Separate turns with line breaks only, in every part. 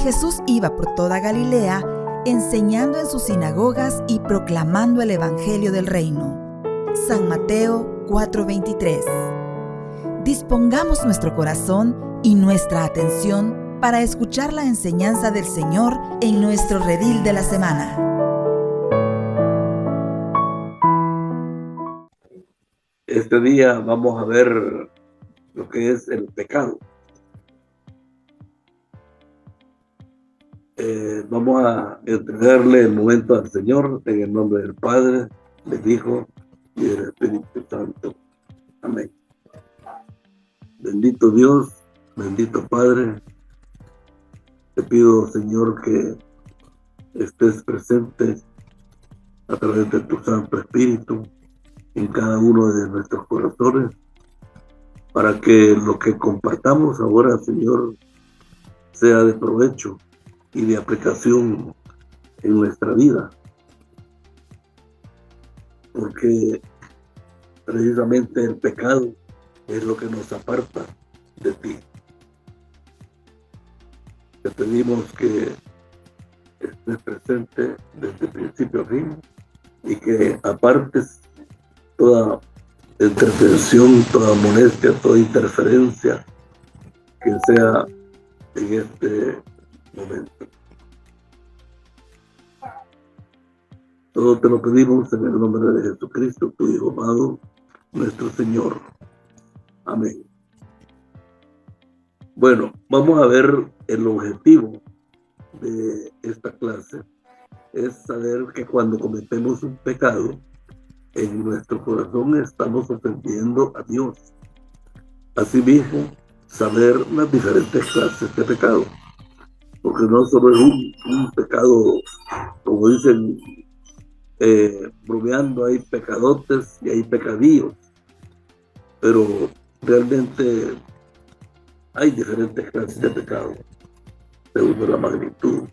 Jesús iba por toda Galilea, enseñando en sus sinagogas y proclamando el Evangelio del Reino. San Mateo 4:23. Dispongamos nuestro corazón y nuestra atención para escuchar la enseñanza del Señor en nuestro redil de la semana.
Este día vamos a ver lo que es el pecado. Vamos a entregarle el momento al Señor en el nombre del Padre, del Hijo y del Espíritu Santo. Amén. Bendito Dios, bendito Padre, te pido, Señor, que estés presente a través de tu Santo Espíritu en cada uno de nuestros corazones, para que lo que compartamos ahora, Señor, sea de provecho y de aplicación en nuestra vida, porque precisamente el pecado es lo que nos aparta de ti. Te pedimos que estés presente desde principio a fin y que apartes toda entretención, toda molestia, toda interferencia que sea en este momento. Todo te lo pedimos en el nombre de Jesucristo, tu Hijo amado, nuestro Señor. Amén. Bueno, vamos a ver el objetivo de esta clase. Es saber que cuando cometemos un pecado, en nuestro corazón estamos ofendiendo a Dios. Asimismo, saber las diferentes clases de pecado. Porque no solo es un pecado, como dicen, bromeando, hay pecadotes y hay pecadillos. Pero realmente hay diferentes clases de pecado, según la magnitud.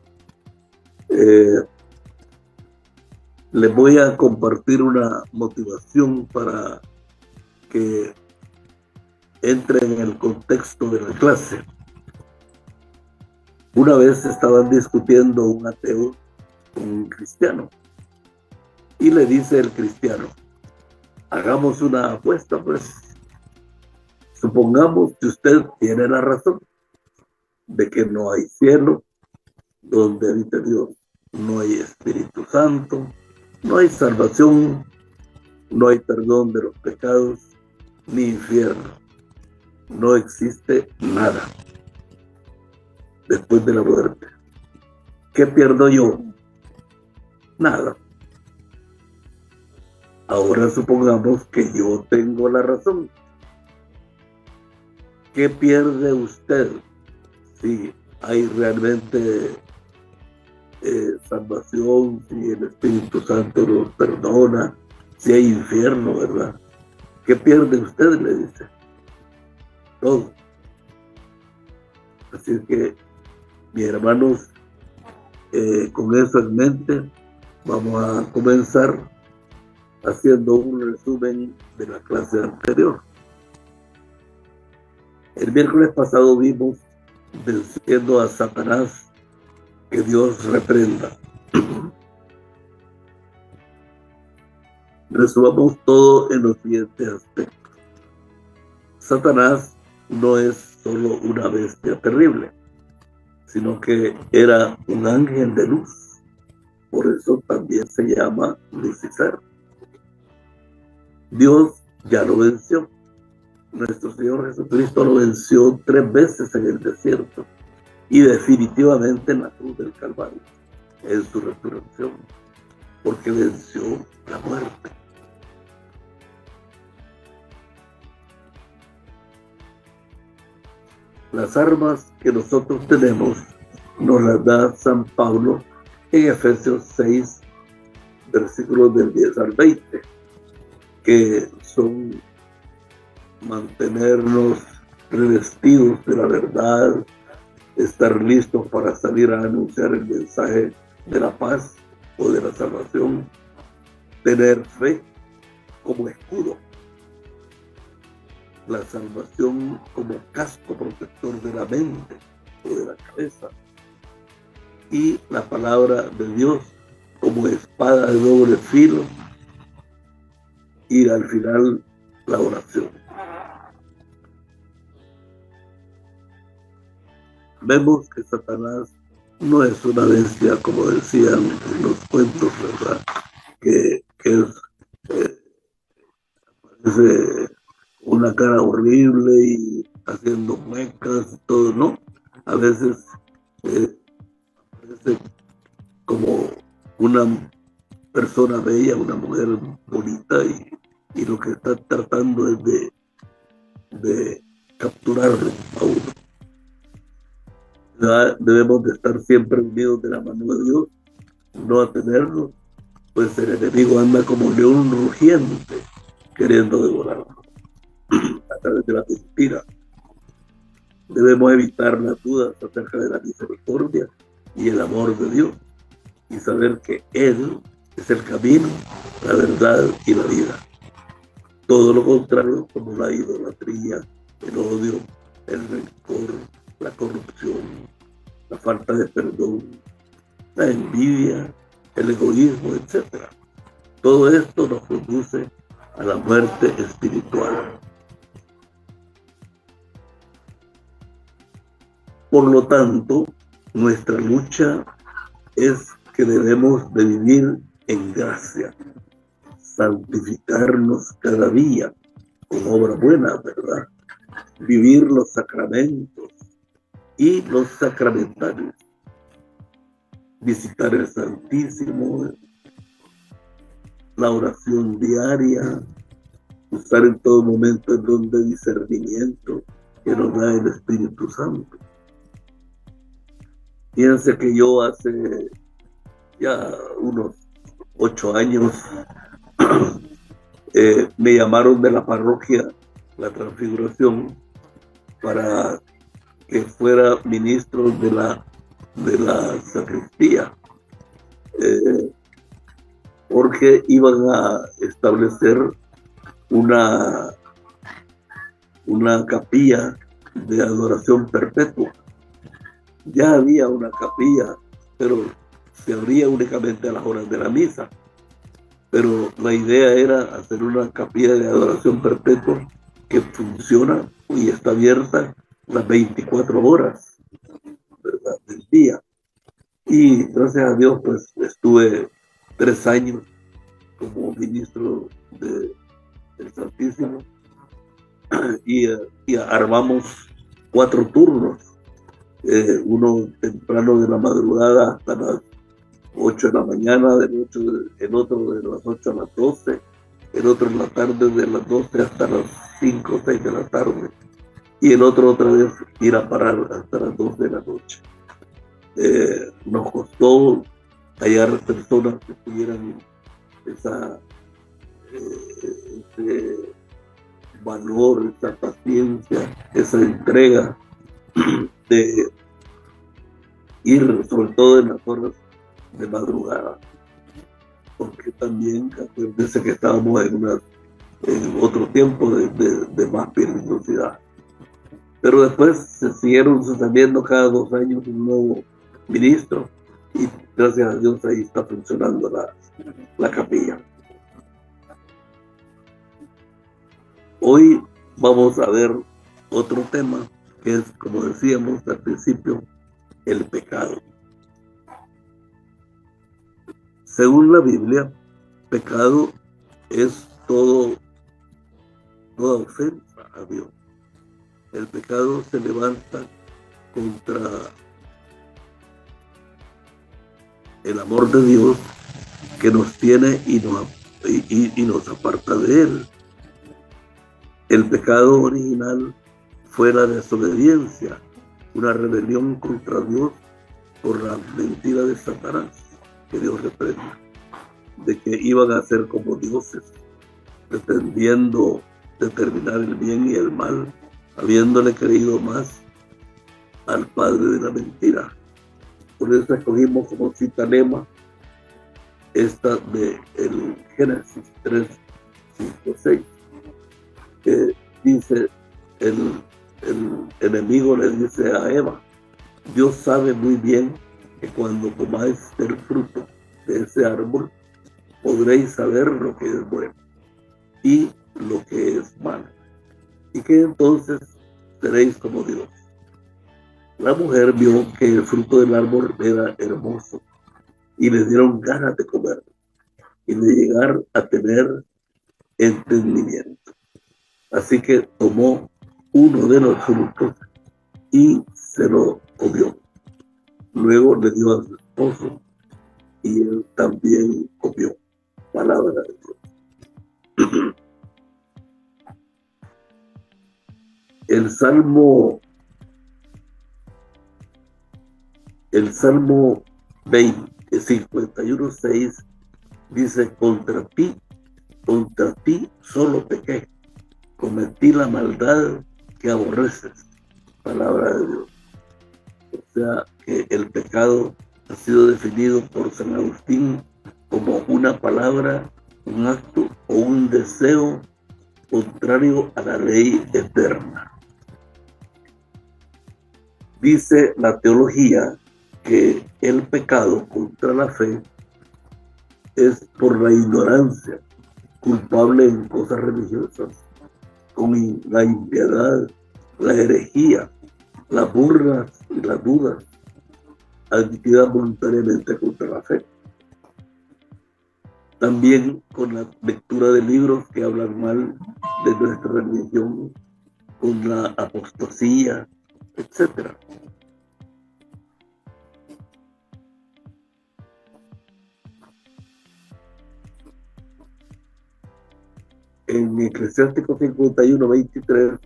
Les voy a compartir una motivación para que entre en el contexto de la clase. Una vez estaban discutiendo un ateo con un cristiano y le dice el cristiano: hagamos una apuesta, pues. Supongamos que usted tiene la razón de que no hay cielo donde habita Dios, no hay Espíritu Santo, no hay salvación, no hay perdón de los pecados, ni infierno. No existe nada después de la muerte. ¿Qué pierdo yo? Nada. Ahora supongamos que yo tengo la razón. ¿Qué pierde usted si hay realmente salvación, si el Espíritu Santo nos perdona, si hay infierno, verdad? ¿Qué pierde usted? Le dice. Todo. Así que, mis hermanos, con eso en mente, vamos a comenzar haciendo un resumen de la clase anterior. El miércoles pasado vimos venciendo a Satanás, que Dios reprenda. Resumamos todo en los siguientes aspectos. Satanás no es solo una bestia terrible, sino que era un ángel de luz. Por eso también se llama Lucifer. Dios ya lo venció. Nuestro Señor Jesucristo lo venció 3 veces en el desierto y definitivamente en la cruz del Calvario, en su resurrección, porque venció la muerte. Las armas que nosotros tenemos nos las da San Pablo en Efesios 6, versículos del 10 al 20, que son mantenernos revestidos de la verdad, estar listos para salir a anunciar el mensaje de la paz o de la salvación, tener fe como escudo, la salvación como casco protector de la mente o de la cabeza, y la palabra de Dios como espada de doble filo, y al final la oración. Vemos que Satanás no es una bestia, como decían en los cuentos, ¿verdad? Que parece una cara horrible y haciendo muecas y todo, ¿no? A veces parece como una persona bella, una mujer bonita, y lo que está tratando es de capturarlo a uno. Debemos de estar siempre unidos de la mano de Dios, no atenernos, pues el enemigo anda como león rugiente, queriendo devorarnos a través de la mentira. Debemos evitar las dudas acerca de la misericordia y el amor de Dios, y saber que Él es el camino, la verdad y la vida. Todo lo contrario, como la idolatría, el odio, el rencor, la corrupción, la falta de perdón, la envidia, el egoísmo, etc. Todo esto nos conduce a la muerte espiritual. Por lo tanto, nuestra lucha es que debemos de vivir en gracia, santificarnos cada día con obra buena, ¿verdad? Vivir los sacramentos y los sacramentales, visitar el Santísimo, la oración diaria, usar en todo momento el don de discernimiento que nos da el Espíritu Santo. Fíjense que yo hace ya unos 8 años me llamaron de la parroquia La Transfiguración para que fuera ministro de la sacristía, porque iban a establecer una capilla de adoración perpetua. Ya había una capilla, pero se abría únicamente a las horas de la misa. Pero la idea era hacer una capilla de adoración perpetua que funciona y está abierta las 24 horas, ¿verdad?, del día. Y gracias a Dios, pues estuve 3 años como ministro del Santísimo, y armamos 4 turnos. Uno temprano de la madrugada hasta las 8 de la mañana, el otro de las 8 a las 12, el otro en la tarde de las 12 hasta las 5 o 6 de la tarde, y el otro otra vez ir a parar hasta las 12 de la noche. Nos costó hallar personas que tuvieran ese valor, esa paciencia, esa entrega de ir, sobre todo en las horas de madrugada, porque también acuérdense que estábamos en otro tiempo de más peligrosidad. Pero después se siguieron sucediendo cada 2 años un nuevo ministro, y gracias a Dios ahí está funcionando la capilla. Hoy vamos a ver otro tema que es, como decíamos al principio, el pecado. Según la Biblia, pecado es toda ofensa a Dios. El pecado se levanta contra el amor de Dios que nos tiene y nos aparta de Él. El pecado original fue la desobediencia, una rebelión contra Dios por la mentira de Satanás, que Dios reprenda, de que iban a ser como dioses, pretendiendo determinar el bien y el mal, habiéndole creído más al padre de la mentira. Por eso escogimos como cita lema esta de el Génesis 3, 5, 6, que dice, el enemigo le dice a Eva: Dios sabe muy bien que cuando comáis del fruto de ese árbol, podréis saber lo que es bueno y lo que es malo, y que entonces seréis como Dios. La mujer vio que el fruto del árbol era hermoso y le dieron ganas de comer y de llegar a tener entendimiento. Así que tomó uno de los frutos y se lo comió. Luego le dio a su esposo y él también comió. Palabra de Dios. El Salmo 51:6 dice: contra ti solo pequé, cometí la maldad que aborreces. Palabra de Dios. O sea que el pecado ha sido definido por San Agustín como una palabra, un acto o un deseo contrario a la ley eterna. Dice la teología que el pecado contra la fe es por la ignorancia, culpable en cosas religiosas, con la impiedad, la herejía, las burlas y las dudas admitidas voluntariamente contra la fe. También con la lectura de libros que hablan mal de nuestra religión, con la apostasía, etc. En Eclesiásticos 51:23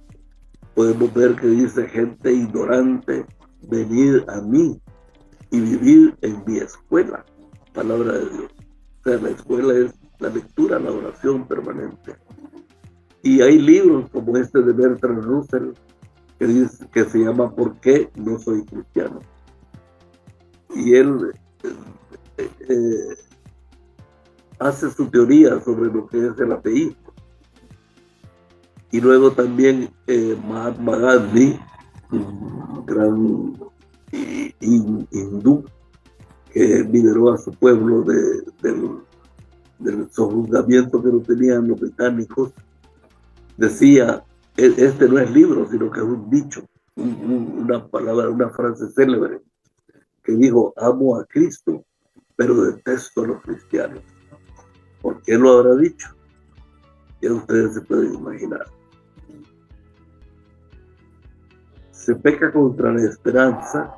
podemos ver que dice: gente ignorante, venid a mí y vivid en mi escuela. Palabra de Dios. O sea, la escuela es la lectura, la oración permanente. Y hay libros como este de Bertrand Russell que se llama ¿Por qué no soy cristiano? Y él hace su teoría sobre lo que es el ateísmo. Y luego también Mahatma Gandhi, un gran hindú que lideró a su pueblo del sojuzgamiento que no tenían los británicos, decía: este no es libro, sino que es un dicho, una palabra, una frase célebre, que dijo: amo a Cristo, pero detesto a los cristianos. ¿Por qué lo habrá dicho? Ya ustedes se pueden imaginar. Se peca contra la esperanza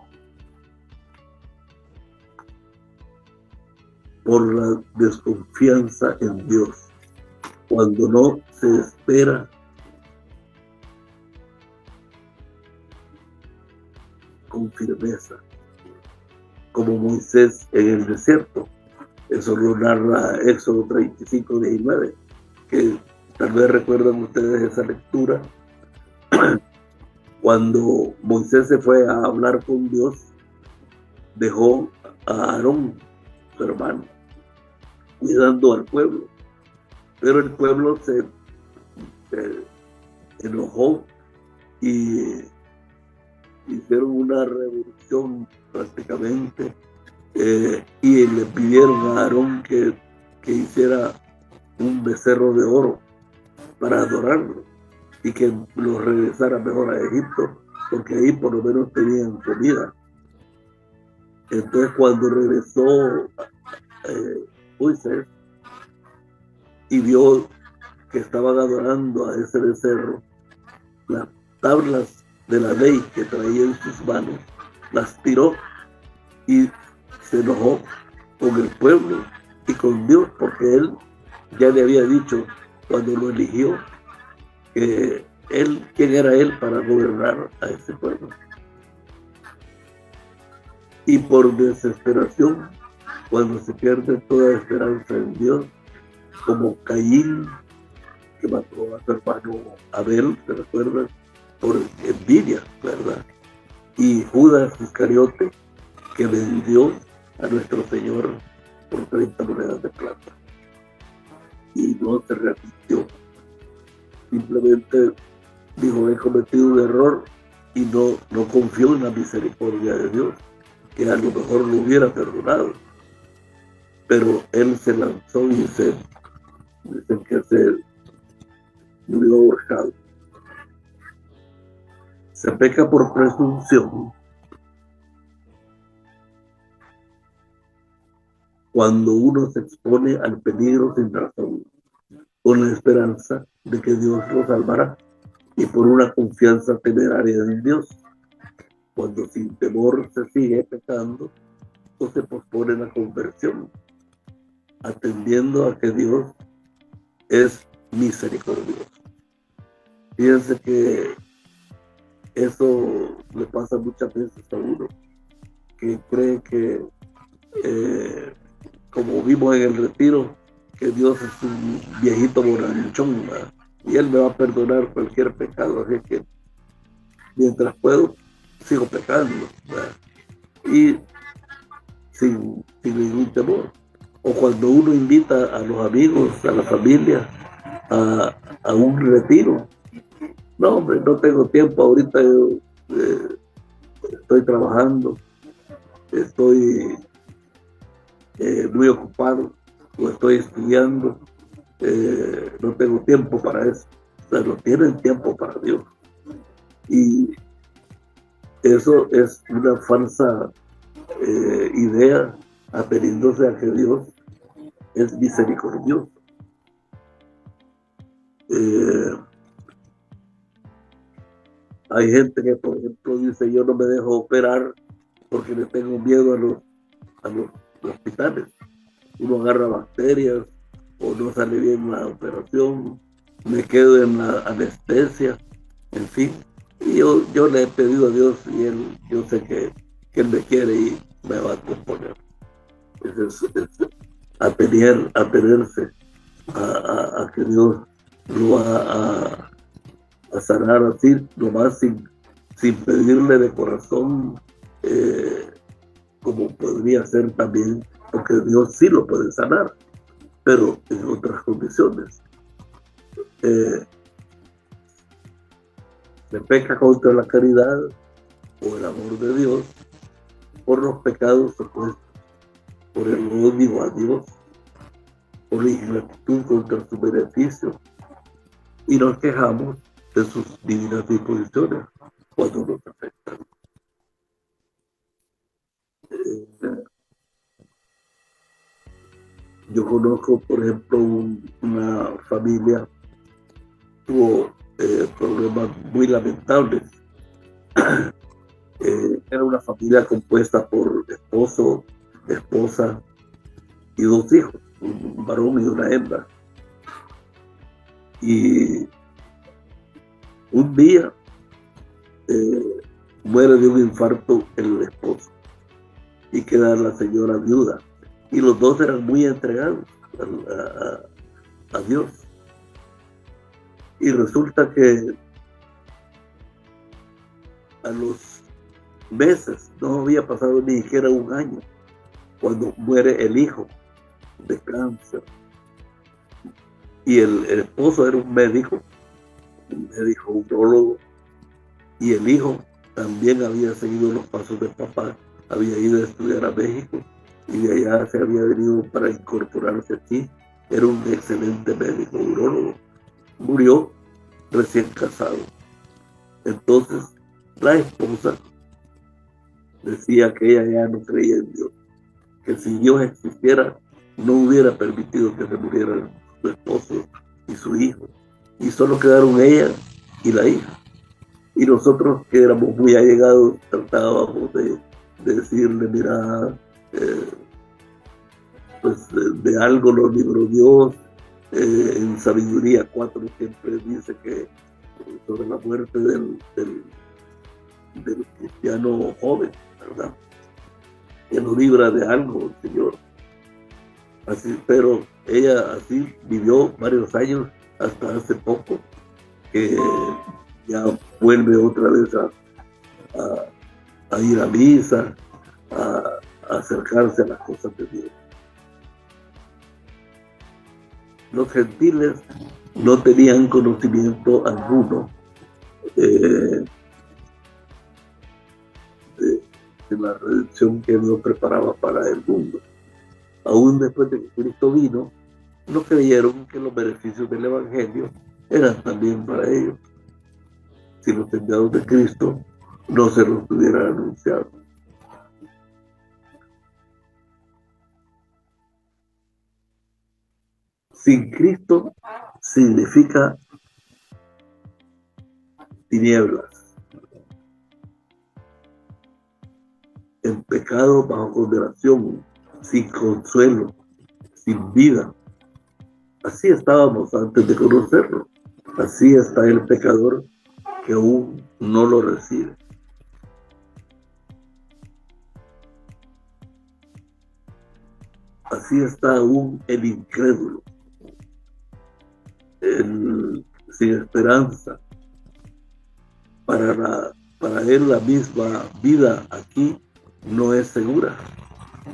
por la desconfianza en Dios, cuando no se espera con firmeza, como Moisés en el desierto. Eso lo narra Éxodo 35:19, que tal vez recuerdan ustedes esa lectura. Cuando Moisés se fue a hablar con Dios, dejó a Aarón, su hermano, cuidando al pueblo. Pero el pueblo se enojó y hicieron una revolución prácticamente, y le pidieron a Aarón que hiciera un becerro de oro para adorarlo y que los regresara mejor a Egipto, porque ahí por lo menos tenían comida. Entonces cuando regresó Moisés y vio que estaban adorando a ese becerro, las tablas de la ley que traía en sus manos las tiró y se enojó con el pueblo y con Dios, porque él ya le había dicho cuando lo eligió que quién era él para gobernar a ese pueblo. Y por desesperación, cuando se pierde toda esperanza en Dios, como Caín, que mató a su hermano Abel, ¿se recuerdan? Por envidia, ¿verdad? Y Judas Iscariote, que vendió a nuestro Señor por 30 monedas de plata. Y no se arrepintió. Simplemente dijo: he cometido un error, y no confió en la misericordia de Dios, que a lo mejor lo hubiera perdonado, pero él se lanzó y dicen que se murió ahorcado. Se peca por presunción cuando uno se expone al peligro sin razón, con la esperanza de que Dios lo salvará y por una confianza temeraria en Dios. Cuando sin temor se sigue pecando o se pospone la conversión, atendiendo a que Dios es misericordioso. Fíjense que eso le pasa muchas veces a uno, que cree que, como vimos en el retiro, que Dios es un viejito borrachón, ¿verdad? Y Él me va a perdonar cualquier pecado, así que mientras puedo, sigo pecando, ¿verdad? Y sin ningún temor. O cuando uno invita a los amigos, a la familia, a un retiro. No, hombre, no tengo tiempo ahorita, yo estoy trabajando, estoy muy ocupado, o estoy estudiando, no tengo tiempo para eso. O sea, no tienen tiempo para Dios. Y eso es una falsa idea, ateniéndose a que Dios es misericordioso. Hay gente que, por ejemplo, dice: yo no me dejo operar porque le tengo miedo a los hospitales. Uno agarra bacterias o no sale bien la operación, me quedo en la anestesia, en fin. Y yo le he pedido a Dios y yo sé que Él me quiere y me va a componer. Es atenerse a que Dios lo va a sanar así, nomás sin pedirle de corazón, como podría ser también, porque Dios sí lo puede sanar, pero en otras condiciones. Se peca contra la caridad o el amor de Dios por los pecados opuestos, por el odio a Dios, por la ingratitud contra su beneficio, y nos quejamos de sus divinas disposiciones cuando nos afectan. Yo conozco, por ejemplo, una familia tuvo problemas muy lamentables. Era una familia compuesta por esposo, esposa y 2 hijos, un varón y una hembra. Y un día muere de un infarto el esposo y queda la señora viuda. Y los dos eran muy entregados a Dios. Y resulta que a los meses, no había pasado ni siquiera un año, cuando muere el hijo de cáncer. Y el esposo era un médico urólogo, y el hijo también había seguido los pasos de papá, había ido a estudiar a México y de allá se había venido para incorporarse aquí. Era un excelente médico urólogo. Murió recién casado. Entonces la esposa decía que ella ya no creía en Dios, que si Dios existiera no hubiera permitido que se murieran su esposo y su hijo, y solo quedaron ella y la hija. Y nosotros, que éramos muy allegados, tratábamos de decirle: mira, pues de algo lo libró Dios. En Sabiduría 4 siempre dice que sobre la muerte del cristiano joven, ¿verdad?, que lo libra de algo el Señor. Así, pero ella así vivió varios años, hasta hace poco, que ya vuelve otra vez a ir a misa, a acercarse a las cosas de Dios. Los gentiles no tenían conocimiento alguno de la redención que Dios preparaba para el mundo. Aún después de que Cristo vino, no creyeron que los beneficios del Evangelio eran también para ellos, si los enviados de Cristo no se los hubieran anunciado. Sin Cristo significa tinieblas, en pecado bajo condenación, sin consuelo, sin vida. Así estábamos antes de conocerlo. Así está el pecador que aún no lo recibe. Así está aún el incrédulo, sin esperanza. Para él la misma vida aquí no es segura.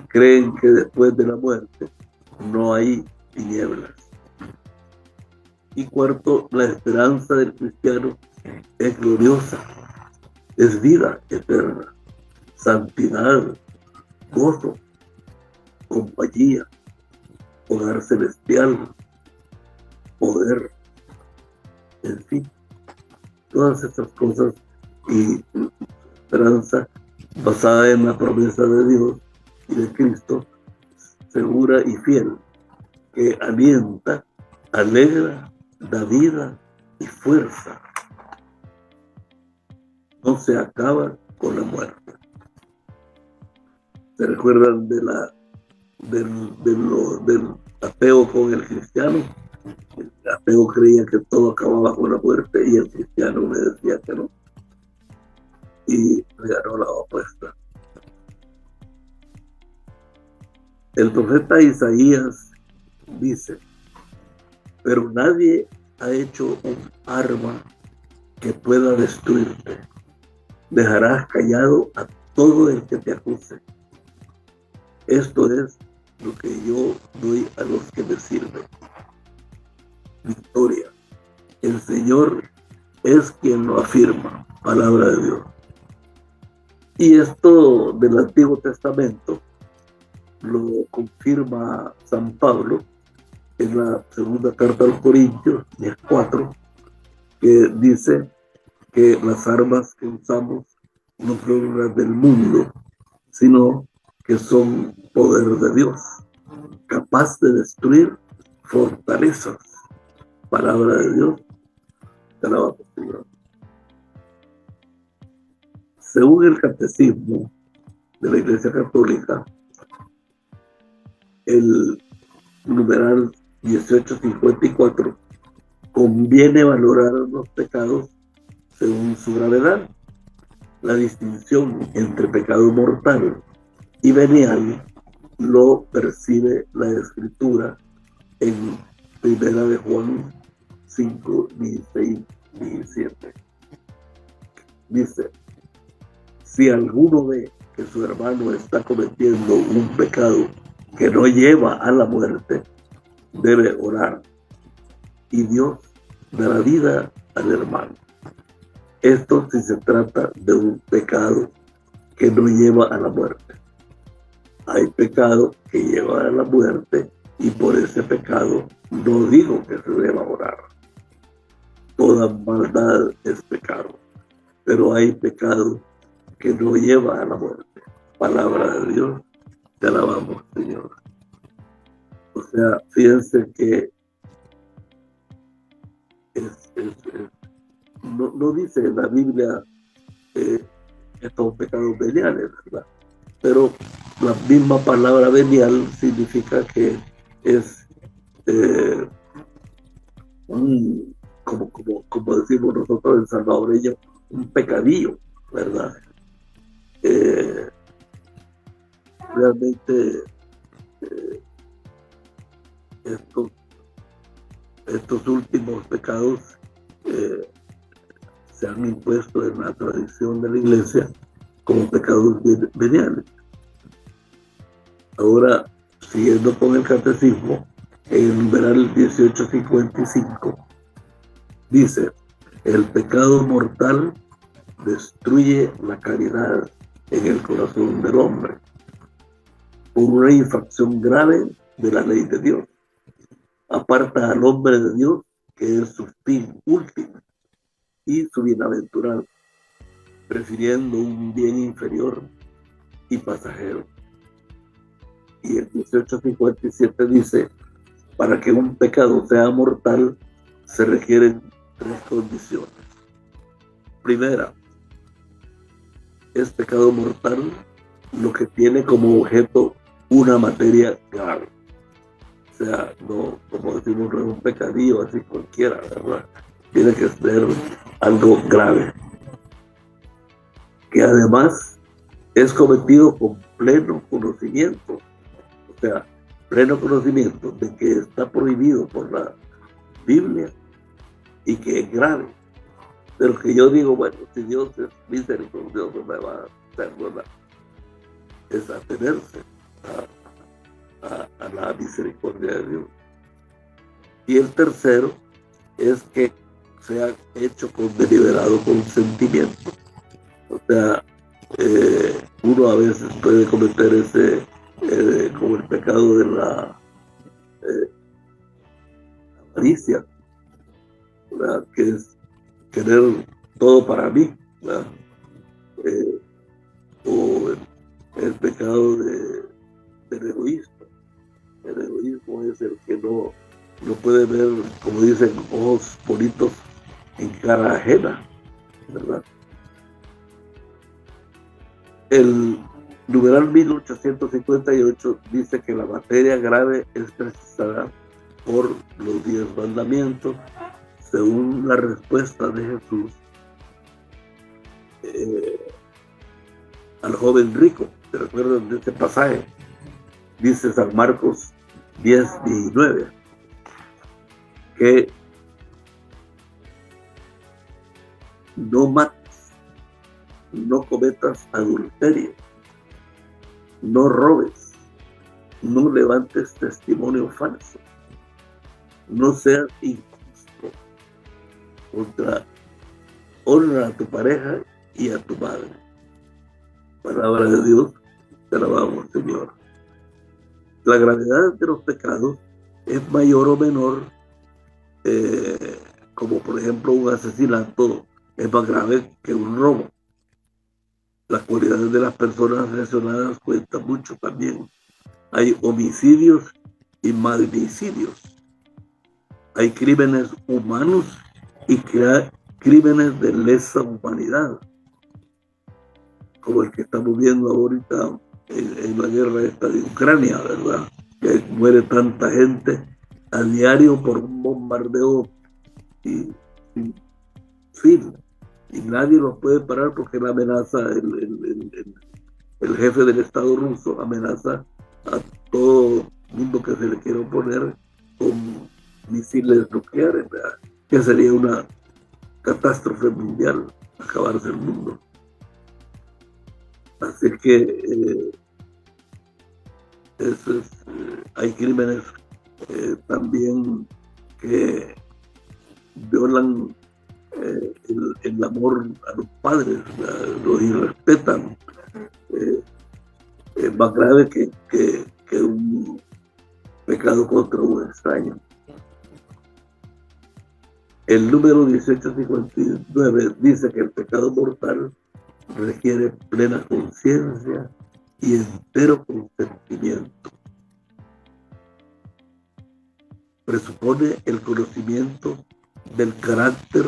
Creen que después de la muerte no hay tinieblas. Y cuarto, la esperanza del cristiano es gloriosa, es vida eterna, santidad, gozo, compañía, hogar celestial, poder, en fin, todas esas cosas y esperanza basada en la promesa de Dios y de Cristo, segura y fiel, que alienta, alegra, da vida y fuerza. No se acaba con la muerte. ¿Se recuerdan del ateo con el cristiano? El ateo creía que todo acababa con la muerte y el cristiano le decía que no. Y le ganó la apuesta. El profeta Isaías dice: pero nadie ha hecho un arma que pueda destruirte. Dejarás callado a todo el que te acuse. Esto es lo que yo doy a los que me sirven. Victoria. El Señor es quien lo afirma. Palabra de Dios. Y esto del Antiguo Testamento lo confirma San Pablo en la segunda carta a los Corintios, 10:4, que dice que las armas que usamos no son las del mundo, sino que son poder de Dios, capaz de destruir fortalezas. Palabra de Dios. Te alabamos, Señor. Según el Catecismo de la Iglesia Católica, el numeral 1854, conviene valorar los pecados según su gravedad. La distinción entre pecado mortal y venial lo percibe la Escritura en 1 de Juan 5, 16, 17. Dice: si alguno ve que su hermano está cometiendo un pecado que no lleva a la muerte, debe orar, y Dios dará vida al hermano. Esto si se trata de un pecado que no lleva a la muerte. Hay pecado que lleva a la muerte y por ese pecado no digo que se deba orar. Toda maldad es pecado, pero hay pecado que no lleva a la muerte. Palabra de Dios. Te alabamos, Señor. O sea, fíjense que no dice en la Biblia estos pecados veniales, ¿verdad? Pero la misma palabra venial significa que es como decimos nosotros en salvadoreño, un pecadillo, ¿verdad? Realmente estos últimos pecados se han impuesto en la tradición de la Iglesia como pecados veniales. Ahora, siguiendo con el Catecismo, en el numeral 1855 dice: el pecado mortal destruye la caridad en el corazón del hombre por una infracción grave de la ley de Dios. Aparta al hombre de Dios, que es su fin último y su bienaventurado, prefiriendo un bien inferior y pasajero. Y el 1857 dice: para que un pecado sea mortal se requieren 3 condiciones. Primera, es pecado mortal lo que tiene como objeto una materia grave. O sea, no, como decimos, no es un pecadillo así cualquiera, ¿verdad? Tiene que ser algo grave, que además es cometido con pleno conocimiento, o sea, pleno conocimiento de que está prohibido por la Biblia y que es grave. Pero que yo digo, bueno, si Dios es misericordioso, me va a perdonar. Es atenerse a la misericordia de Dios. Y el tercero es que sea hecho con deliberado consentimiento. O sea, uno a veces puede cometer ese, como el pecado de la avaricia, ¿verdad? Que es querer todo para mí, ¿verdad? O el pecado del egoísmo. El egoísmo es el que no puede ver, como dicen, ojos bonitos en cara ajena, ¿verdad? El numeral 1858 dice que la materia grave es precisada por los 10 mandamientos, según la respuesta de Jesús al joven rico. ¿Se recuerdan de este pasaje? Dice San Marcos 10:19 que no mates, no cometas adulterio, no robes, no levantes testimonio falso, no seas injusto, honra a tu pareja y a tu madre. Palabra de Dios, te alabamos, Señor. La gravedad de los pecados es mayor o menor, como por ejemplo un asesinato es más grave que un robo. Las cualidades de las personas lesionadas cuentan mucho también. Hay homicidios y magnicidios. Hay crímenes humanos y crímenes de lesa humanidad, como el que estamos viendo ahorita en la guerra esta de Ucrania, ¿verdad? Que muere tanta gente a diario por un bombardeo y fin. Y nadie los puede parar porque la amenaza, el jefe del Estado ruso amenaza a todo mundo que se le quiera oponer con misiles nucleares, ¿verdad? Que sería una catástrofe mundial, acabarse el mundo. Así que hay crímenes también que violan el amor a los padres, los irrespetan. Es más grave que un pecado contra un extraño. El número 1859 dice que el pecado mortal requiere plena conciencia y entero consentimiento. Presupone el conocimiento del carácter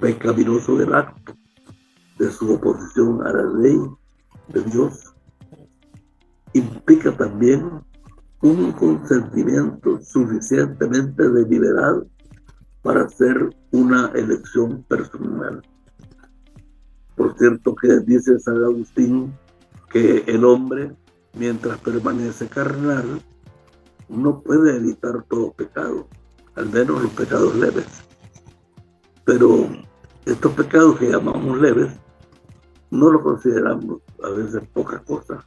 pecaminoso del acto, de su oposición a la ley de Dios. Implica también un consentimiento suficientemente deliberado para hacer una elección personal. Por cierto que dice San Agustín que el hombre, mientras permanece carnal, no puede evitar todo pecado, al menos los pecados leves. Pero estos pecados que llamamos leves, no los consideramos a veces poca cosa.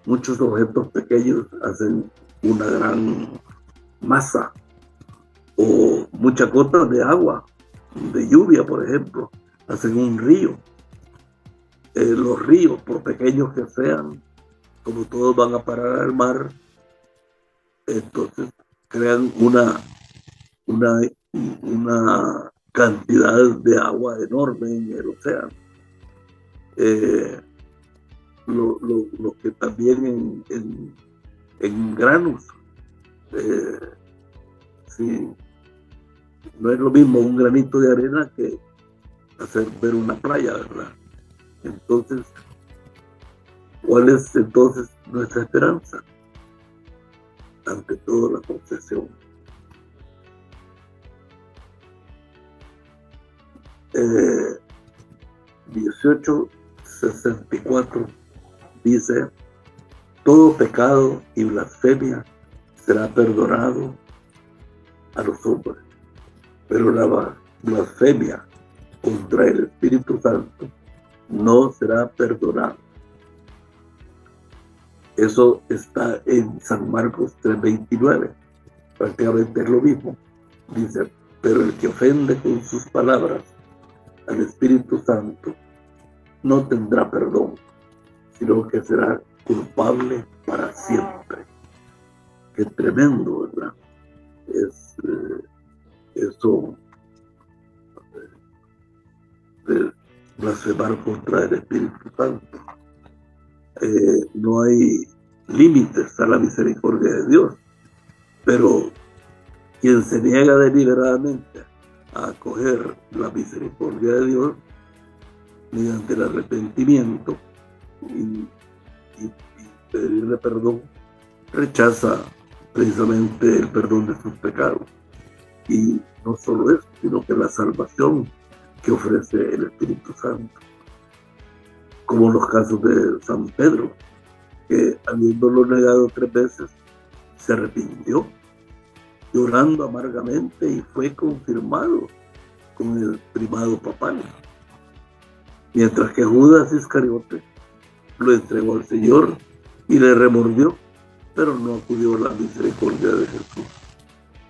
Muchos objetos pequeños hacen una gran masa, o muchas gotas de agua, de lluvia, por ejemplo, hacen un río. los ríos, por pequeños que sean, como todos van a parar al mar, entonces crean una cantidad de agua enorme en el océano. Lo que también en granos, sí, no es lo mismo un granito de arena que hacer ver una playa, ¿verdad? Entonces, ¿cuál es entonces nuestra esperanza? Ante todo, la confesión. 18:64 dice: todo pecado y blasfemia será perdonado a los hombres, pero la blasfemia contra el Espíritu Santo no será perdonado. Eso está en San Marcos 3:29. Prácticamente es lo mismo. Dice: pero el que ofende con sus palabras al Espíritu Santo no tendrá perdón, sino que será culpable para siempre. Qué tremendo, ¿verdad? Es eso de blasfemar contra el Espíritu Santo. No hay límites a la misericordia de Dios, pero quien se niega deliberadamente a acoger la misericordia de Dios mediante el arrepentimiento y pedirle perdón, rechaza precisamente el perdón de sus pecados. Y no solo eso, sino que la salvación que ofrece el Espíritu Santo, como los casos de San Pedro, que habiéndolo negado 3 veces, se arrepintió, llorando amargamente, y fue confirmado con el primado papal. Mientras que Judas Iscariote lo entregó al Señor y le remordió, pero no acudió a la misericordia de Jesús.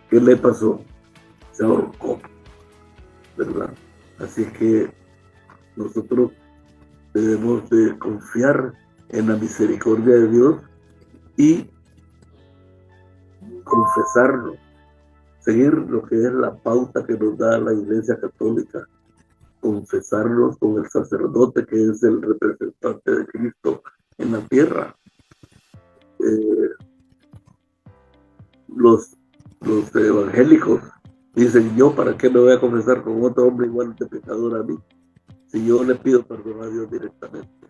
¿Qué le pasó? Se ahorcó, ¿verdad? Así que nosotros debemos de confiar en la misericordia de Dios y confesarlo, seguir lo que es la pauta que nos da la Iglesia Católica, confesarlos con el sacerdote, que es el representante de Cristo en la tierra. Los evangélicos dicen: yo para qué me voy a confesar con otro hombre igual de pecador a mí, si yo le pido perdón a Dios directamente.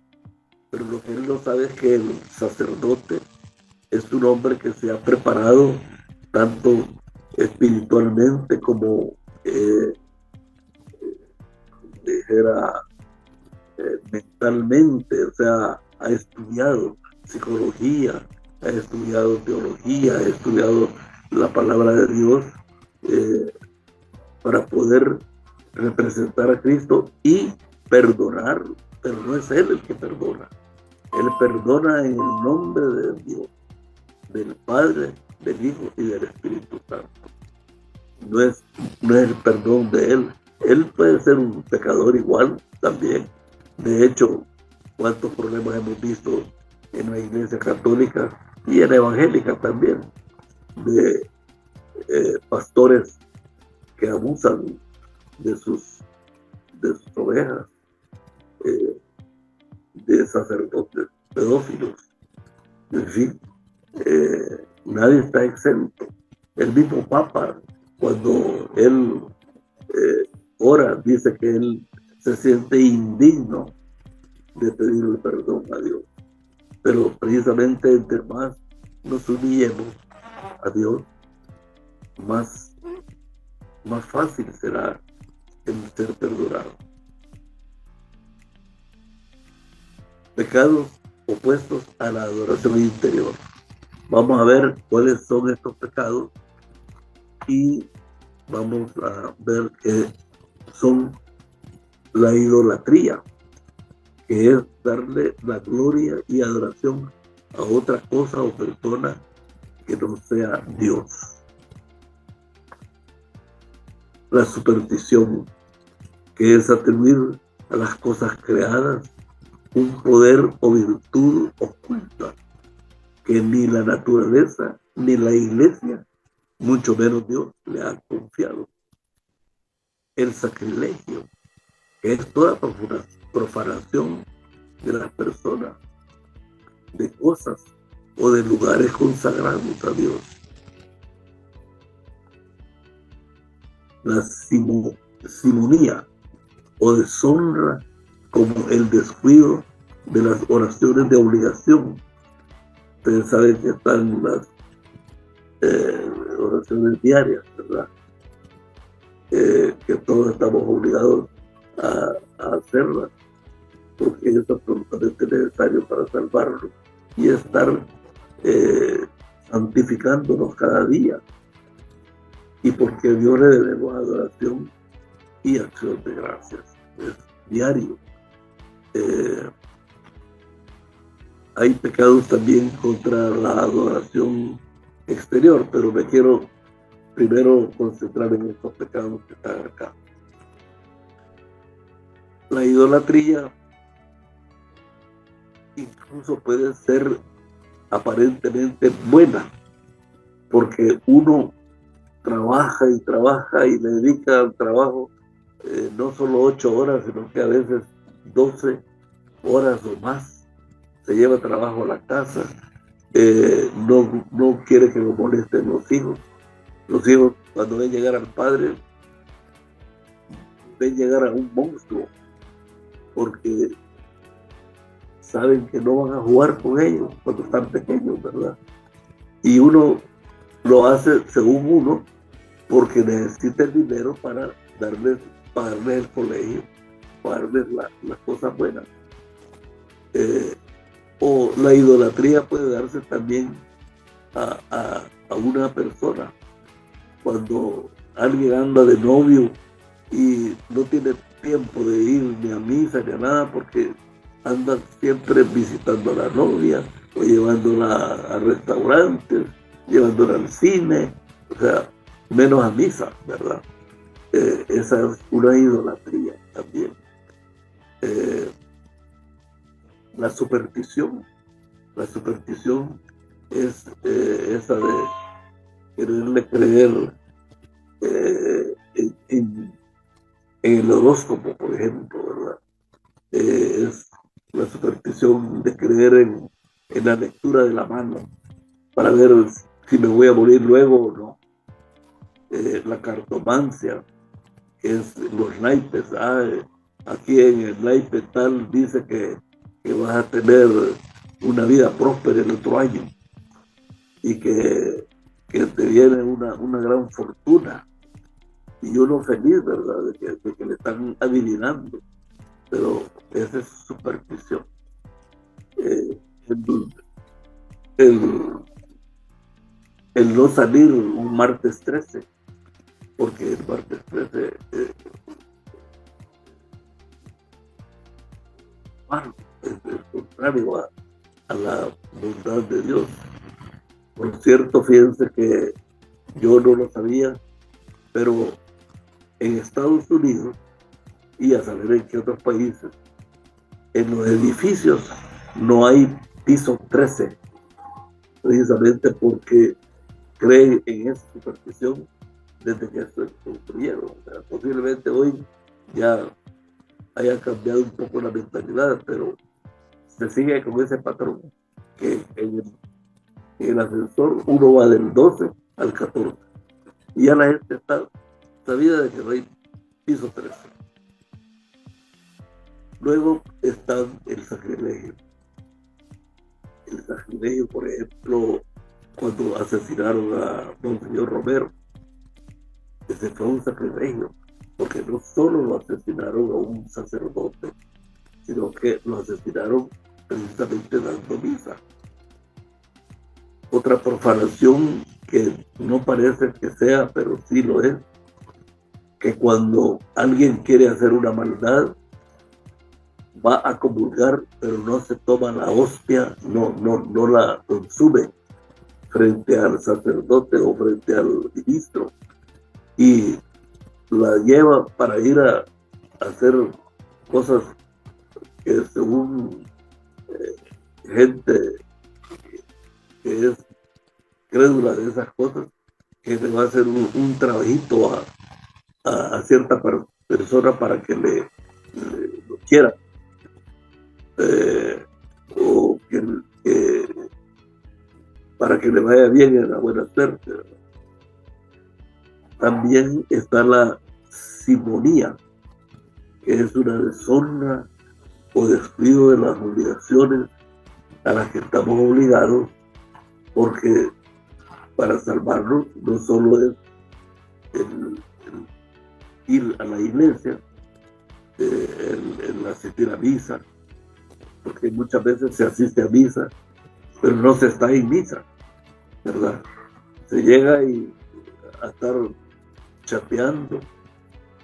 Pero lo que él no sabe es que el sacerdote es un hombre que se ha preparado tanto espiritualmente como mentalmente. O sea, ha estudiado psicología, ha estudiado teología, ha estudiado la palabra de Dios, para poder representar a Cristo y perdonar. Pero no es él el que perdona. Él perdona en el nombre de Dios, del Padre, del Hijo y del Espíritu Santo. No es el perdón de él. Él puede ser un pecador igual también. De hecho, cuántos problemas hemos visto en la Iglesia Católica y en la Evangélica también, de pastores que abusan de sus ovejas, de sacerdotes pedófilos. En fin, nadie está exento. El mismo Papa, cuando él ora, dice que él se siente indigno de pedirle perdón a Dios. Pero precisamente entre más nos humillemos a Dios, más fácil será el ser perdonado. Pecados opuestos a la adoración interior. Vamos a ver cuáles son estos pecados y vamos a ver que son la idolatría, que es darle la gloria y adoración a otra cosa o persona que no sea Dios. La superstición, que es atribuir a las cosas creadas un poder o virtud oculta que ni la naturaleza ni la iglesia, mucho menos Dios, le ha confiado. El sacrilegio, que es toda profanación de las personas, de cosas o de lugares consagrados a Dios. La simonía o deshonra, como el descuido de las oraciones de obligación. Ustedes saben que están las oraciones diarias, ¿verdad? Que todos estamos obligados a hacerlas, porque es absolutamente necesario para salvarnos y estar santificándonos cada día, y porque Dios le debemos adoración y acción de gracias. Es diario. Hay pecados también contra la adoración exterior, pero me quiero primero concentrar en estos pecados que están acá. La idolatría incluso puede ser aparentemente buena, porque uno trabaja y le dedica al trabajo no solo 8 horas, sino que a veces 12 horas o más. Se lleva trabajo a la casa, no quiere que lo molesten los hijos. Los hijos, cuando ven llegar al padre, ven llegar a un monstruo, porque saben que no van a jugar con ellos cuando están pequeños, ¿verdad? Y uno lo hace, según uno, porque necesita el dinero para pagarles el colegio, pagarles las cosas buenas. O la idolatría puede darse también a una persona. Cuando alguien anda de novio y no tiene tiempo de ir ni a misa ni a nada, porque anda siempre visitando a la novia o llevándola a restaurantes, llevándola al cine, o sea, menos a misa, ¿verdad? Esa es una idolatría también. La superstición es esa de quererle creer en el horóscopo, por ejemplo, ¿verdad? Es la superstición de creer en la lectura de la mano para ver si me voy a morir luego o no. La cartomancia, que es los naipes. Aquí en el naipe tal dice que vas a tener una vida próspera el otro año y que te viene una gran fortuna, y uno feliz, ¿verdad?, de que le están adivinando, pero esa es superstición. El no salir un martes 13, porque el martes 13 es contrario a la bondad de Dios. Por cierto, fíjense que yo no lo sabía, pero en Estados Unidos, y a saber en qué otros países, en los edificios no hay piso 13, precisamente porque creen en esa superstición desde que se construyeron. O sea, posiblemente hoy ya haya cambiado un poco la mentalidad, pero se sigue con ese patrón, que en el ascensor uno va del 12 al 14, y ya la gente está sabida de que no hay piso 13. Luego está el sacrilegio. El sacrilegio, por ejemplo, cuando asesinaron a Monseñor Romero, ese fue un sacrilegio, porque no solo lo asesinaron a un sacerdote, sino que lo asesinaron precisamente dando misa. Otra profanación que no parece que sea, pero sí lo es, que cuando alguien quiere hacer una maldad, va a comulgar, pero no se toma la hostia, no la consume frente al sacerdote o frente al ministro, y la lleva para ir a hacer cosas que según gente que es crédula de esas cosas, que le va a hacer un trabajito a cierta persona para que lo quiera, o para que le vaya bien en la buena suerte. También está la simonía, que es una deshonra o descuido de las obligaciones a las que estamos obligados, porque para salvarnos no solo es el ir a la iglesia, el asistir a misa, porque muchas veces se asiste a misa, pero no se está en misa, ¿verdad? Se llega a estar chateando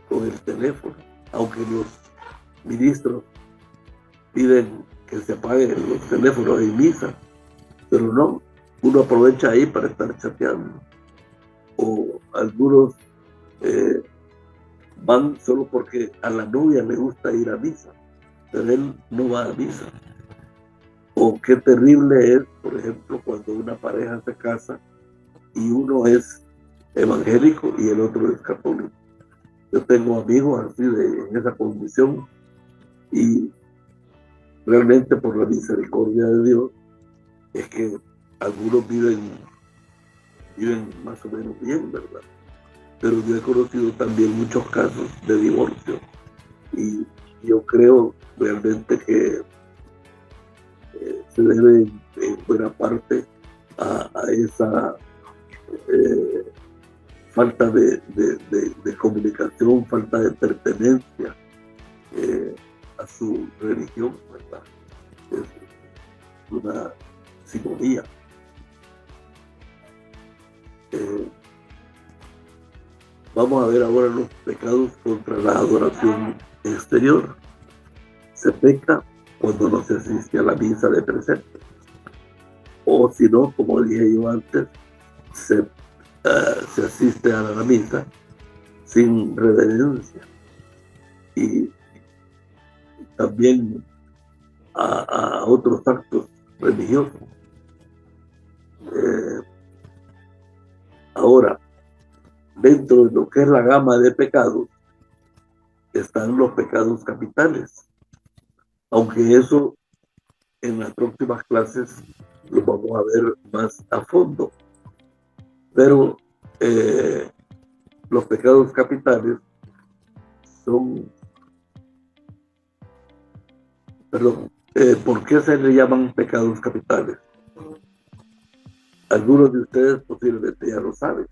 con el teléfono, aunque los ministros piden que se apaguen los teléfonos en misa, pero no, uno aprovecha ahí para estar chateando. O algunos van solo porque a la novia le gusta ir a misa, pero él no va a misa. O qué terrible es, por ejemplo, cuando una pareja se casa y uno es evangélico y el otro es católico. Yo tengo amigos así en esa condición, y realmente por la misericordia de Dios es que algunos viven más o menos bien, ¿verdad? Pero yo he conocido también muchos casos de divorcio, y yo creo realmente que se debe en buena parte a esa falta de comunicación, falta de pertenencia a su religión, ¿verdad? Es una simonía. Vamos a ver ahora los pecados contra la adoración exterior. Se peca cuando no se asiste a la misa de presente, o si no, como dije yo antes, se asiste a la misa sin reverencia, y también a otros actos religiosos. Ahora, dentro de lo que es la gama de pecados están los pecados capitales, aunque eso en las próximas clases lo vamos a ver más a fondo. Pero los pecados capitales son, ¿por qué se le llaman pecados capitales? Algunos de ustedes posiblemente ya lo saben,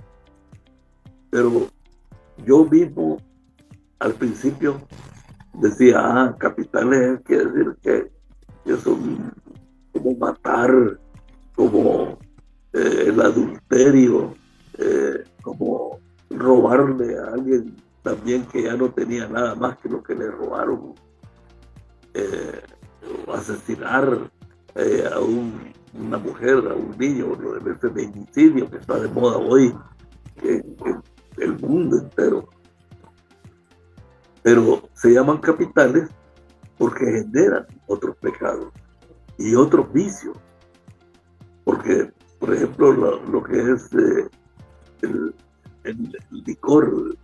pero yo mismo al principio decía, capitales quiere decir que son como matar, como el adulterio, como robarle a alguien también que ya no tenía nada más que lo que le robaron, o asesinar a una mujer, a un niño, lo del feminicidio que está de moda hoy en el mundo entero. Pero se llaman capitales porque generan otros pecados y otros vicios. Porque, por ejemplo, lo que es el licor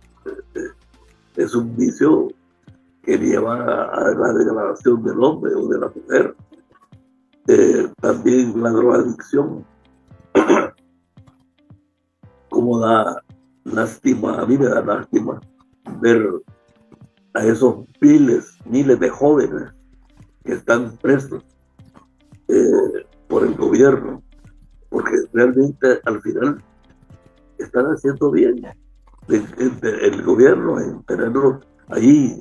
es un vicio que lleva a la degradación del hombre o de la mujer. También la drogadicción, como da lástima, a mí me da lástima ver a esos miles de jóvenes que están presos por el gobierno, porque realmente al final están haciendo bien el gobierno en tenerlos ahí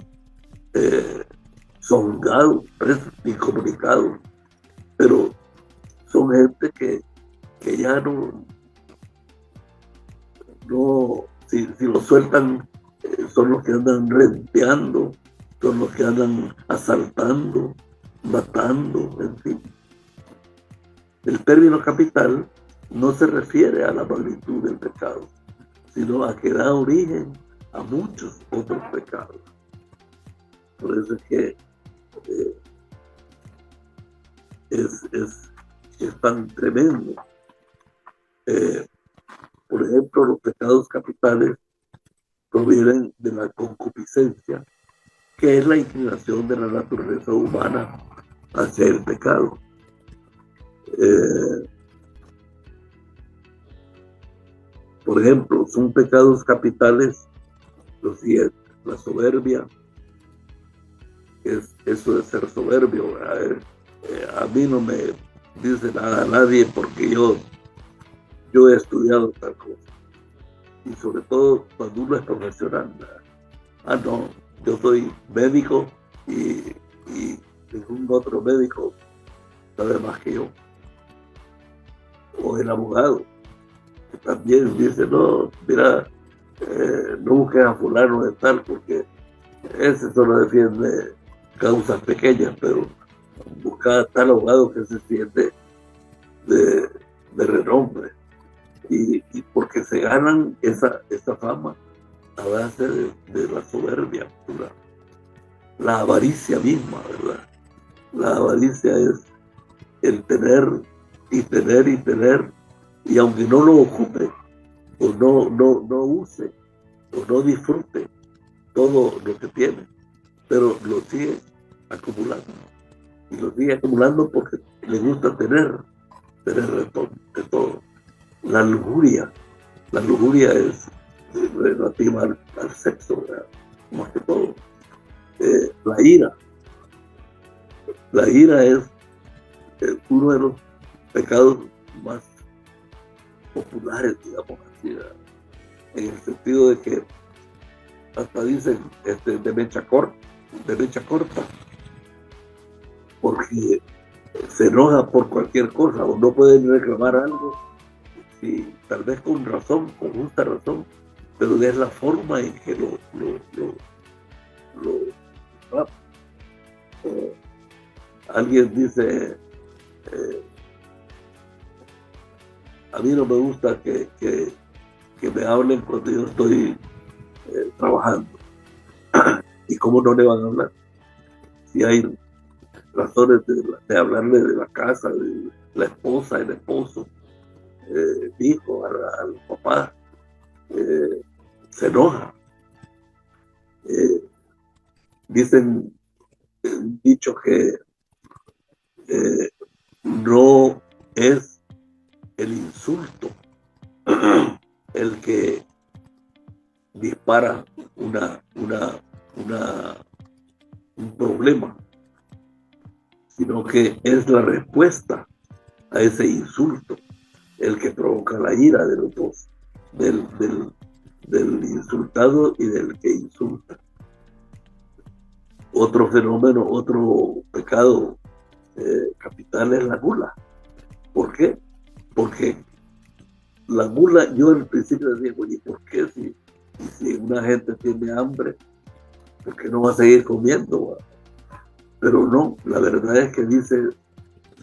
songados, presos, incomunicados, pero son gente que ya no si lo sueltan, son los que andan renteando, son los que andan asaltando, matando, en fin. El término capital no se refiere a la magnitud del pecado, sino a que da origen a muchos otros pecados. Por eso es que es tan tremendo. Por ejemplo, los pecados capitales provienen de la concupiscencia, que es la inclinación de la naturaleza humana hacia el pecado. Por ejemplo, son pecados capitales los siguientes: la soberbia, eso de ser soberbio. A mí no me dice nada a nadie porque yo he estudiado tal cosa. Y sobre todo cuando uno es profesional. No, yo soy médico y ningún otro médico sabe más que yo. O el abogado, que también dice, no, mira, no busques a fulano de tal porque ese solo defiende causas pequeñas, pero busca a tal abogado que se siente de renombre. Y porque se ganan esa fama a base de la soberbia, la avaricia misma, ¿verdad? La avaricia es el tener y tener y tener, y aunque no lo ocupe, o no use, o no disfrute todo lo que tiene, pero lo sigue acumulando. Y lo sigue acumulando porque le gusta tener de todo. La lujuria es relativa al sexo, ¿verdad? Más que todo. La ira es uno de los pecados más populares, digamos así, ¿verdad? En el sentido de que hasta dicen de mecha corta, porque se enoja por cualquier cosa o no pueden reclamar algo, y tal vez con razón, con justa razón, pero es la forma en que lo alguien dice, a mí no me gusta que me hablen cuando yo estoy trabajando. ¿Y cómo no le van a hablar? Si hay razones de hablarle de la casa, de la esposa, el esposo, el hijo, al papá, se enoja. Dicen dicho que no es el insulto el que dispara un problema, sino que es la respuesta a ese insulto el que provoca la ira de los dos, del insultado y del que insulta. Otro fenómeno, otro pecado capital es la gula. ¿Por qué? Porque la gula, yo al principio decía, oye, ¿por qué si una gente tiene hambre, por qué no va a seguir comiendo? Pero no, la verdad es que dice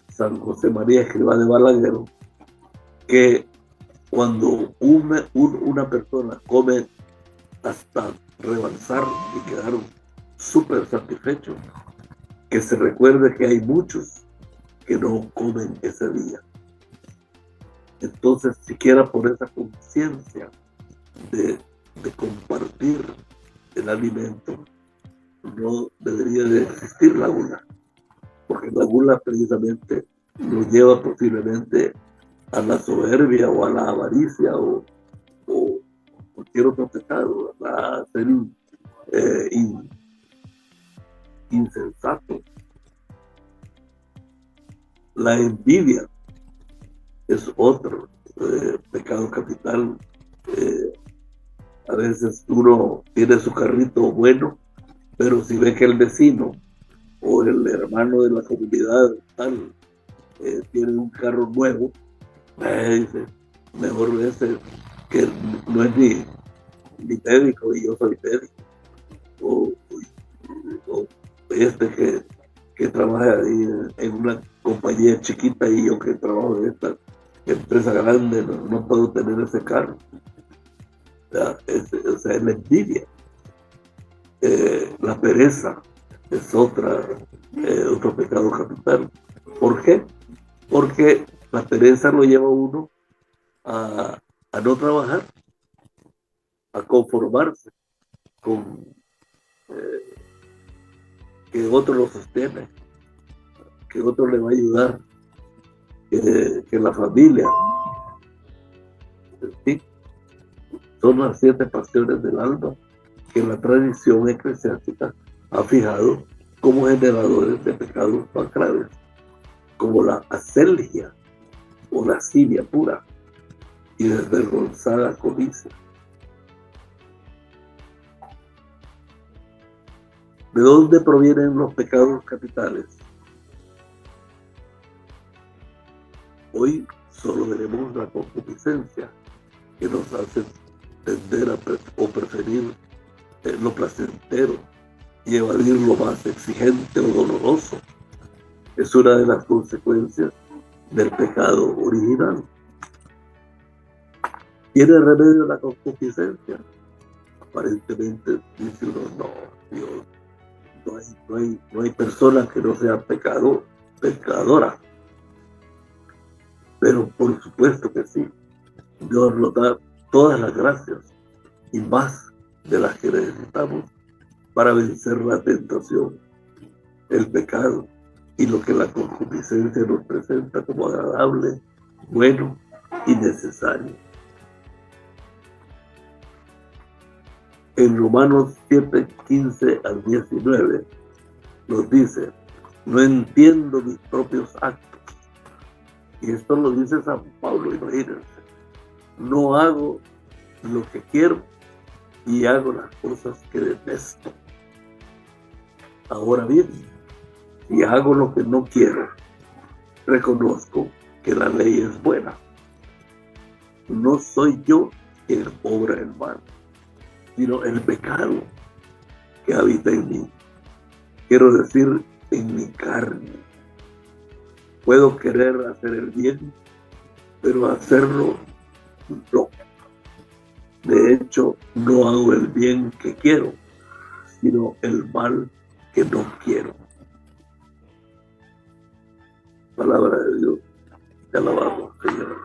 San José María Escrivá de Balaguer que cuando una persona come hasta rebalsar y quedar súper satisfecho, que se recuerde que hay muchos que no comen ese día. Entonces, siquiera por esa conciencia de compartir el alimento, no debería de existir la gula, porque la gula precisamente nos lleva posiblemente a la soberbia o a la avaricia o cualquier otro pecado, a ser insensato. La envidia es otro pecado capital. A veces uno tiene su carrito bueno, pero si ve que el vecino o el hermano de la comunidad tal tiene un carro nuevo, dice, mejor ese que no es ni médico y yo soy médico, o este que trabaja ahí en una compañía chiquita y yo que trabajo en esta empresa grande no puedo tener ese carro. O sea, la envidia. La pereza es otro pecado capital. ¿Por qué? Porque la pereza lo lleva a uno a no trabajar, a conformarse con que otro lo sostiene, que otro le va a ayudar, que la familia. ¿Sí? Son las 7 pasiones del alma que la tradición eclesiástica ha fijado como generadores de pecados más graves, como la aselgia o lascivia pura y desvergonzada codicia. ¿De dónde provienen los pecados capitales? Hoy solo veremos la concupiscencia, que nos hace tender o preferir lo placentero y evadir lo más exigente o doloroso. Es una de las consecuencias del pecado original. ¿Tiene remedio la concupiscencia? Aparentemente dice uno, no, Dios, no hay persona que no sea pecadora. Pero por supuesto que sí. Dios nos da todas las gracias y más de las que necesitamos para vencer la tentación, el pecado y lo que la concupiscencia nos presenta como agradable, bueno y necesario. En Romanos 7, 15 al 19 nos dice: no entiendo mis propios actos. Y esto lo dice San Pablo, imagínense. No hago lo que quiero y hago las cosas que detesto. Ahora bien, si hago lo que no quiero, reconozco que la ley es buena. No soy yo quien obra el mal, sino el pecado que habita en mí. Quiero decir, en mi carne. Puedo querer hacer el bien, pero hacerlo no. De hecho, no hago el bien que quiero, sino el mal que no quiero. Palabra de Dios, te alabamos, Señor.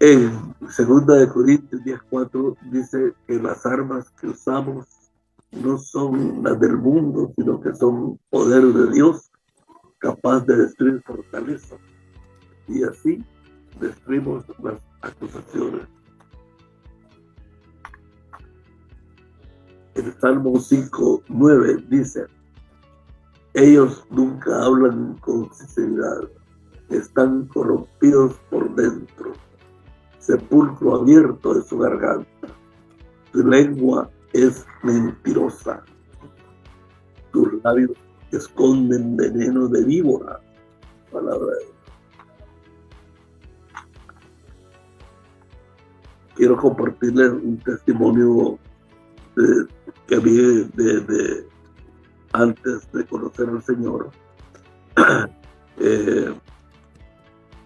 En 2 Corintios 10:4 dice que las armas que usamos no son las del mundo, sino que son poder de Dios, capaz de destruir fortalezas. Y así destruimos las acusaciones. El Salmo 5:9 dice: ellos nunca hablan con sinceridad, están corrompidos por dentro, sepulcro abierto de su garganta, su lengua es mentirosa, tus labios esconden veneno de víbora. Palabra de Dios. Quiero compartirles un testimonio que vi de antes de conocer al Señor.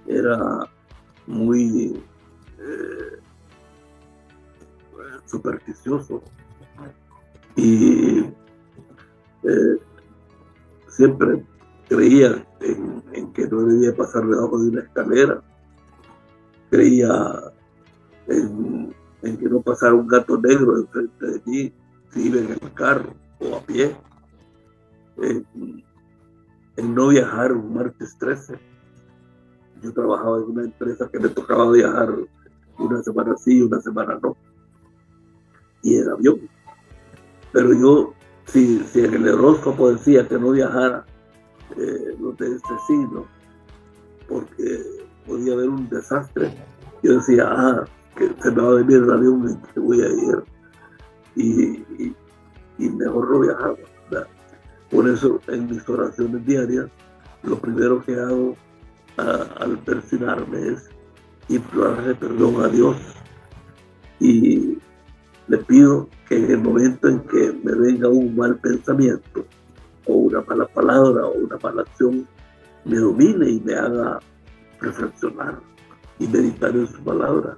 Era muy supersticioso y siempre creía en que no debía pasar debajo de una escalera, creía en que no pasara un gato negro enfrente de mí si iba en el carro o a pie, en no viajar un martes 13. Yo trabajaba en una empresa que me tocaba viajar una semana sí, una semana no, y en avión. Pero yo, si en el horóscopo decía que no viajara los de este signo, porque podía haber un desastre, yo decía, que se me va a venir el avión en que voy a ir, y mejor no viajaba, ¿verdad? Por eso en mis oraciones diarias, lo primero que hago al persignarme es implorarle perdón a Dios, y le pido que en el momento en que me venga un mal pensamiento o una mala palabra o una mala acción, me domine y me haga reflexionar y meditar en su palabra.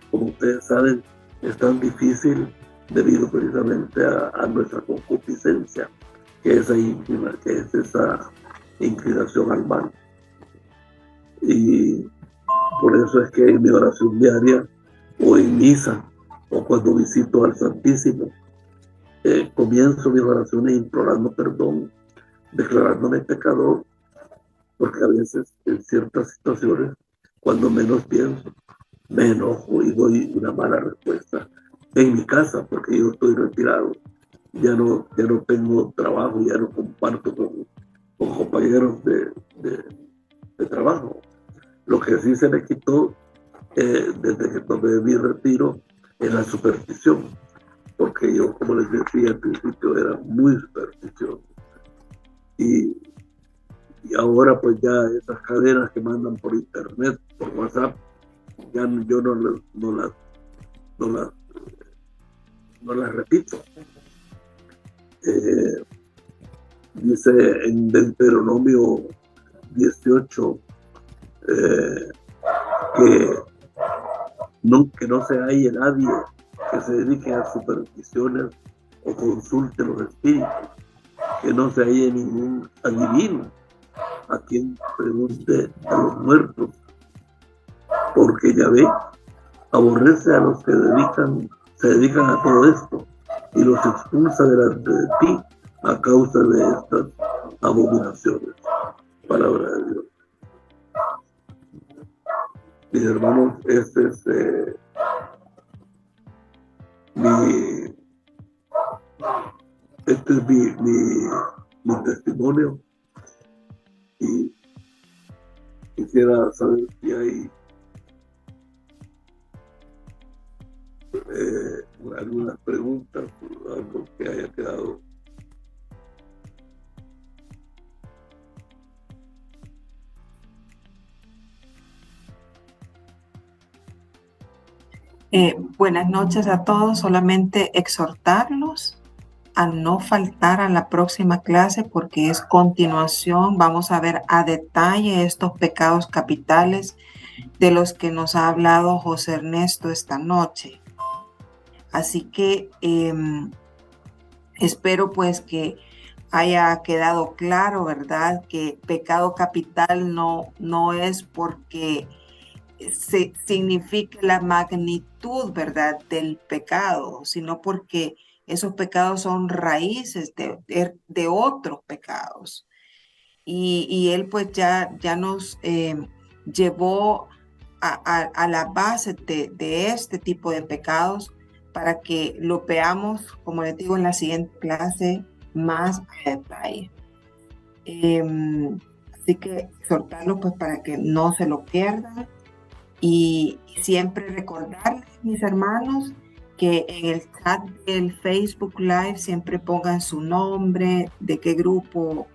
Como ustedes saben, es tan difícil debido precisamente a nuestra concupiscencia, que es íntima, que es esa inclinación al mal. Y por eso es que en mi oración diaria, o en misa, o cuando visito al Santísimo, comienzo mis oraciones implorando perdón, declarándome pecador, porque a veces en ciertas situaciones, cuando menos pienso, me enojo y doy una mala respuesta en mi casa, porque yo estoy retirado, ya no tengo trabajo, ya no comparto con compañeros de trabajo. Lo que sí se me quitó desde que tomé mi retiro es la superstición, porque yo, como les decía al principio, era muy supersticioso. Y ahora pues ya esas cadenas que mandan por internet, por WhatsApp, ya yo no las repito. Dice en Deuteronomio 18 que no se halle nadie que se dedique a supersticiones o consulte los espíritus, que no se halle ningún adivino a quien pregunte a los muertos, porque Yahvé aborrece a los que se dedican a todo esto y los expulsa delante de ti a causa de estas abominaciones. Palabra de Dios. Mis hermanos, este es mi testimonio, y quisiera saber si hay algunas preguntas o algo que haya quedado.
Buenas noches a todos. Solamente exhortarlos a no faltar a la próxima clase, porque es continuación. Vamos a ver a detalle estos pecados capitales de los que nos ha hablado José Ernesto esta noche. Así que espero pues que haya quedado claro, ¿verdad? Que pecado capital no es porque se significa la magnitud, ¿verdad?, del pecado, sino porque esos pecados son raíces de otros pecados. Y él pues ya nos llevó a la base de este tipo de pecados para que lo veamos, como les digo, en la siguiente clase más a detalle. Así que exhortarlo pues para que no se lo pierdan. Y siempre recordarles, mis hermanos, que en el chat del Facebook Live siempre pongan su nombre, de qué grupo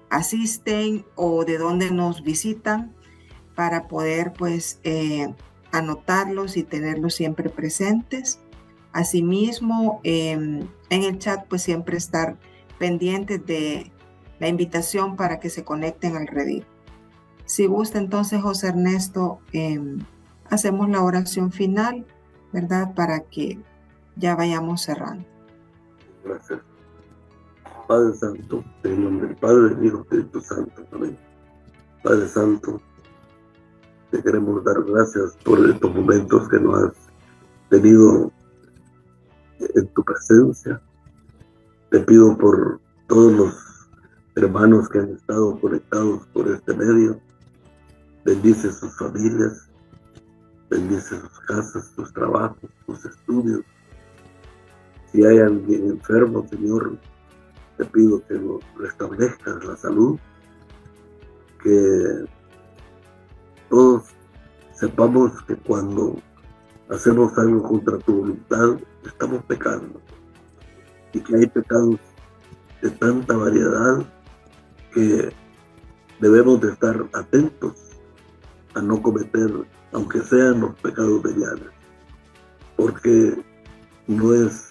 asisten o de dónde nos visitan, para poder pues anotarlos y tenerlos siempre presentes. Asimismo, en el chat pues siempre estar pendientes de la invitación para que se conecten al retiro. Si gusta, entonces, José Ernesto, hacemos la oración final, ¿verdad? Para que ya vayamos cerrando.
Gracias. Padre Santo, en el nombre del Padre, del Hijo y del Espíritu Santo. Amén. Padre Santo, te queremos dar gracias por estos momentos que nos has tenido en tu presencia. Te pido por todos los hermanos que han estado conectados por este medio. Bendice sus familias, bendice sus casas, sus trabajos, sus estudios. Si hay alguien enfermo, Señor, te pido que lo restablezcas la salud, que todos sepamos que cuando hacemos algo contra tu voluntad, estamos pecando, y que hay pecados de tanta variedad que debemos de estar atentos a no cometer, aunque sean los pecados veniales, porque no es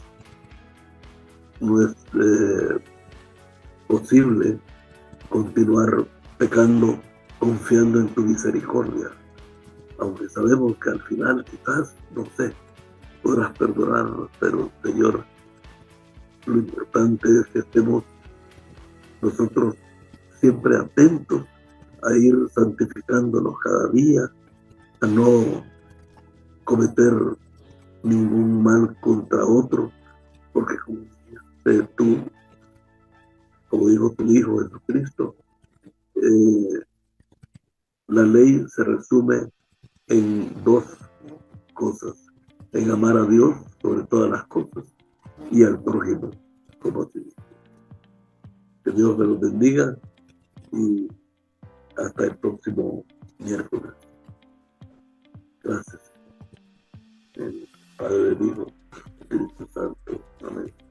posible continuar pecando confiando en tu misericordia, aunque sabemos que al final quizás, no sé, podrás perdonarnos, pero Señor, lo importante es que estemos nosotros siempre atentos a ir santificándonos cada día, a no cometer ningún mal contra otro, porque como dijiste tú, como dijo tu Hijo Jesucristo, la ley se resume en dos cosas: en amar a Dios sobre todas las cosas y al prójimo como a ti mismo. Que Dios me los bendiga y hasta el próximo miércoles. Gracias. En el Padre, del Hijo, Espíritu Santo. Amén.